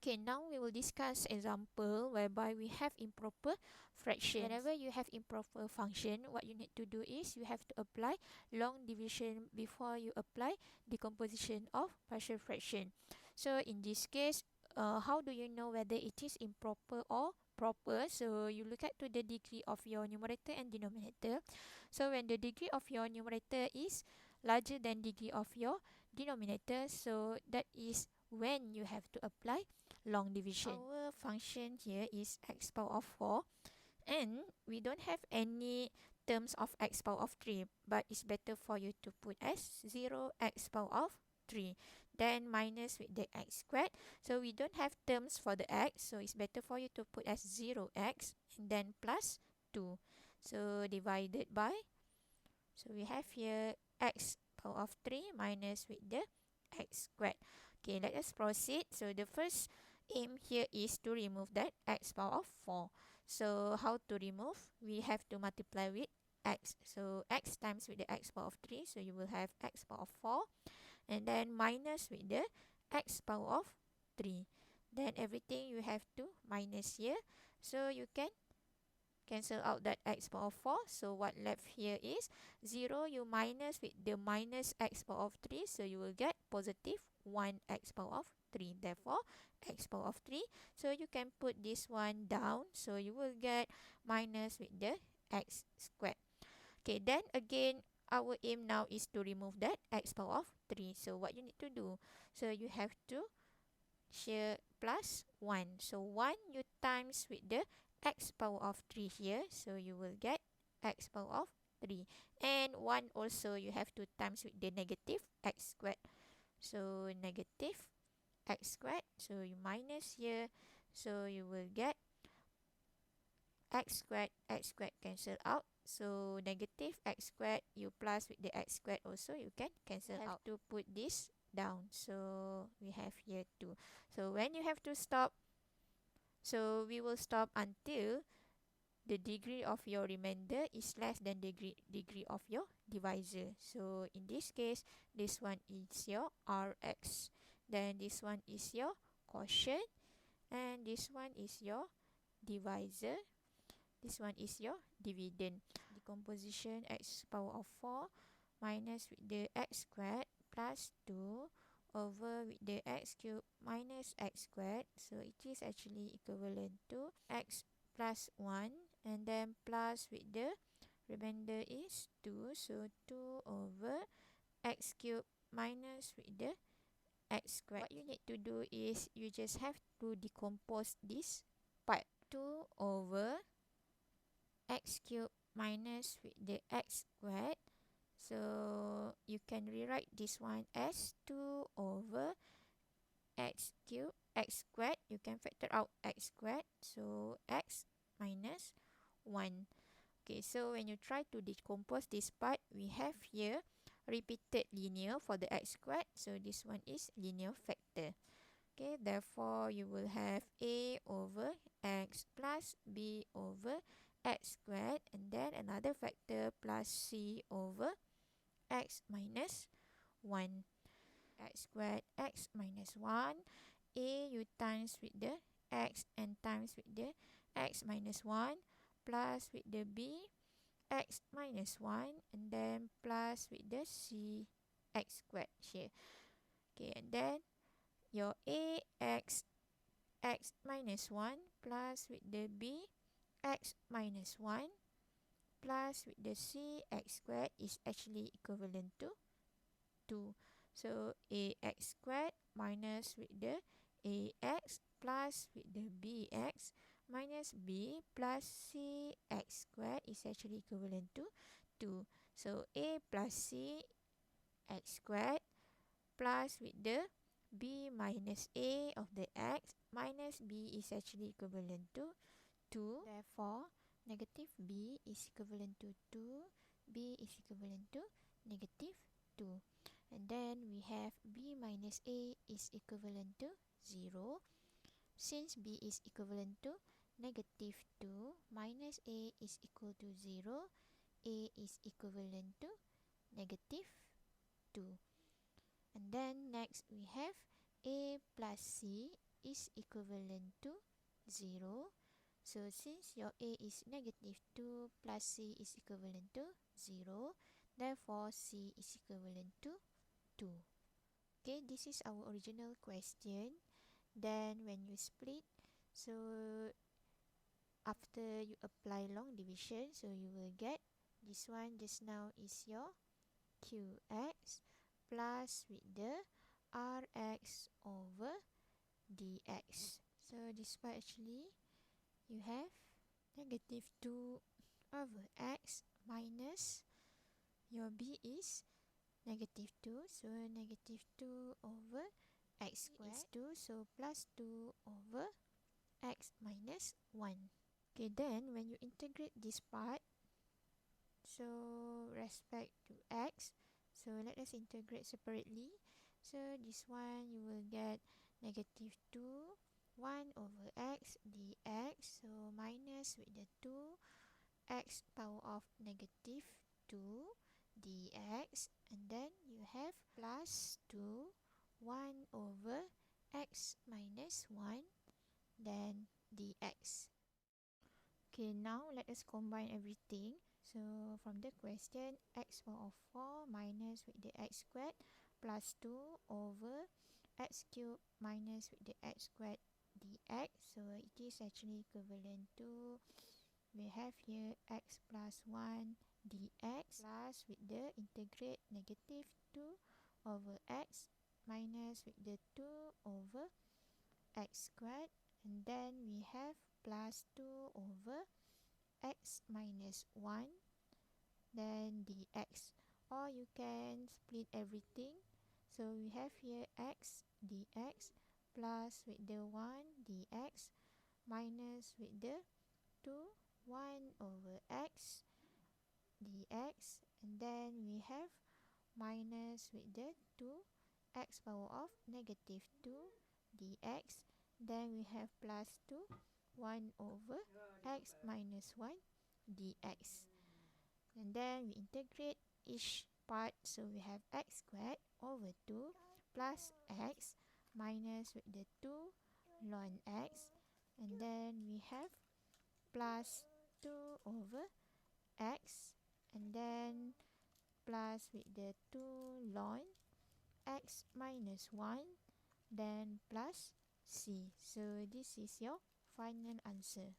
Okay, now we will discuss example whereby we have improper fractions. Whenever you have improper function, what you need to do is you have to apply long division before you apply decomposition of partial fraction. So in this case, how do you know whether it is improper or proper? So you look at to the degree of your numerator and denominator. So when the degree of your numerator is larger than degree of your denominator, so that is when you have to apply long division. Our function here is x power of 4, and we don't have any terms of x power of 3, but it's better for you to put as 0 x power of 3, then minus with the x squared. So we don't have terms for the x, so it's better for you to put as 0x and then plus 2. So divided by, so we have here x power of 3 minus with the x squared. Okay, let us proceed. So the first aim here is to remove that x power of 4. So how to remove? We have to multiply with x. So x times with the x power of 3. So you will have x power of 4. And then minus with the x power of 3. Then everything you have to minus here. So you can cancel out that x power of 4. So what left here is 0. You minus with the minus x power of 3. So you will get positive 1 x power of 3. Therefore, x power of 3. So you can put this one down. So you will get minus with the x squared. Okay, then again, our aim now is to remove that x power of 3. So what you need to do? So you have to share plus 1. So 1 you times with the x power of 3 here. So you will get x power of 3. And 1 also you have to times with the negative x squared. So negative x squared. So you minus here. So you will get x squared cancel out. So negative x squared you plus with the x squared also you can cancel out. To put this down. So we have here 2. So when you have to stop, so we will stop until the degree of your remainder is less than the degree of your divisor. So in this case, this one is your Rx. Then this one is your quotient. And this one is your divisor. This one is your dividend. Decomposition x power of 4 minus with the x squared plus 2 over with the x cubed minus x squared. So it is actually equivalent to x plus 1 and then plus with the remainder is 2. So 2 over x cubed minus with the x squared. What you need to do is you just have to decompose this part. 2 over x cubed minus with the x squared. So you can rewrite this one as 2 over x cubed, x squared. You can factor out x squared. So x minus 1. Okay, so when you try to decompose this part, we have here repeated linear for the x squared. So this one is linear factor. Okay, therefore you will have a over x plus b over x squared, and then another factor plus c over x minus 1. X squared x minus 1. A you times with the x and times with the x minus 1 plus with the b x minus 1 and then plus with the c x squared here. Okay, and then your ax x minus 1 plus with the b x minus 1 plus with the c x squared is actually equivalent to 2. So ax squared minus with the ax plus with the bx minus b plus c x squared is actually equivalent to 2. So a plus c x squared plus with the b minus a of the x minus b is actually equivalent to 2. Therefore, negative b is equivalent to 2. B is equivalent to negative 2. And then we have b minus a is equivalent to 0. Since b is equivalent to negative 2 minus a is equal to 0, a is equivalent to negative 2. And then next we have a plus c is equivalent to 0. So since your A is negative 2 plus C is equivalent to 0, therefore C is equivalent to 2. Okay, this is our original question. Then when you split, so after you apply long division, so you will get this one just now is your qx plus with the rx over dx. So this part actually you have negative 2 over x minus your b is negative 2, so negative 2 over x squared is 2, so plus 2 over x minus 1. Okay, then when you integrate this part, so respect to x, so let us integrate separately. So this one you will get negative 2 1 over x dx, so minus with the 2 x power of negative 2 dx, and then you have plus 2 1 over x minus 1 then dx. Okay, now let us combine everything. So from the question, x power of 4 minus with the x squared plus 2 over x cubed minus with the x squared dx. So it is actually equivalent to, we have here x plus 1 dx plus with the integrate negative 2 over x minus with the 2 over x squared, and then we have plus 2 over x minus 1 then dx, or you can split everything. So we have here x dx plus with the 1 dx minus with the 2 1 over x dx, and then we have minus with the 2 x power of negative 2 dx, then we have plus 2 1 over x minus 1 dx, and then we integrate each part. So we have x squared over 2 plus x minus with the 2 ln x, and then we have plus 2 over x, and then plus with the 2 ln x minus 1 then plus c. So this is your final answer.